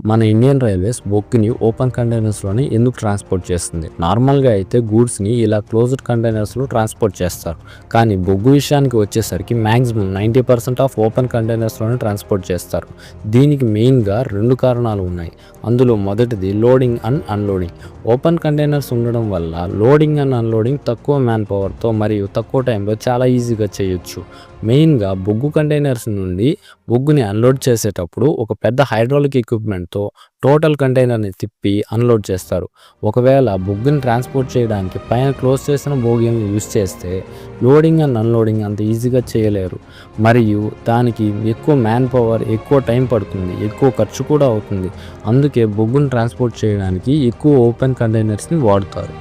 మన Indian railways బొగ్గుని open కంటైనర్స్లోనే ఎందుకు transport చేస్తుంది? నార్మల్గా అయితే గూడ్స్ని ఇలా క్లోజ్డ్ కంటైనర్స్లో ట్రాన్స్పోర్ట్ చేస్తారు. కానీ బొగ్గు విషయానికి వచ్చేసరికి మ్యాక్సిమం 90% ఆఫ్ ఓపెన్ కంటైనర్స్లోనే ట్రాన్స్పోర్ట్ చేస్తారు. దీనికి మెయిన్గా 2 కారణాలు ఉన్నాయి. అందులో మొదటిది loading and unloading. Open containers ఉండడం వల్ల లోడింగ్ అండ్ అన్లోడింగ్ తక్కువ మ్యాన్ పవర్తో మరియు తక్కువ టైంలో చాలా ఈజీగా చేయొచ్చు. మెయిన్గా బొగ్గు కంటైనర్స్ నుండి బొగ్గుని అన్లోడ్ చేసేటప్పుడు ఒక పెద్ద హైడ్రాలిక్ ఎక్విప్మెంట్తో టోటల్ కంటైనర్ని తిప్పి అన్లోడ్ చేస్తారు. ఒకవేళ బొగ్గుని ట్రాన్స్పోర్ట్ చేయడానికి పైన క్లోజ్ చేసిన బోగీలను యూజ్ చేస్తే లోడింగ్ అండ్ అన్లోడింగ్ అంత ఈజీగా చేయలేరు. మరియు దానికి ఎక్కువ మ్యాన్ పవర్, ఎక్కువ టైం పడుతుంది, ఎక్కువ ఖర్చు కూడా అవుతుంది. అందుకే బొగ్గుని ట్రాన్స్పోర్ట్ చేయడానికి ఎక్కువ ఓపెన్ కంటైనర్స్ని వాడతారు.